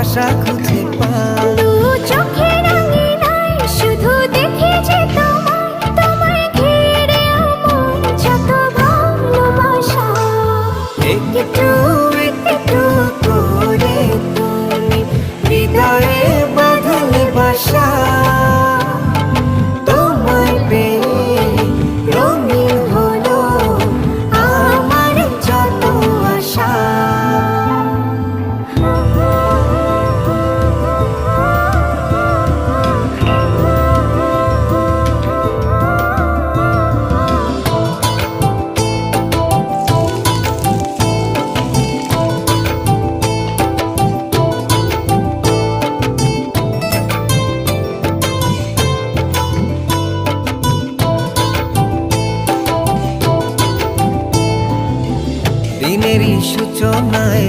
ভাষা খুঁজে পাই। দু চোখের আঙিনায় শুধু দেখি যে তোমায় ঘিরে আমার যত ভালোবাসা। একটু একটু করে তুমি হৃদয়ে বাঁধলে বাসা। তোমায় পেয়ে রঙিন হলো আমার যত আশা। দিনেরই সূচনায়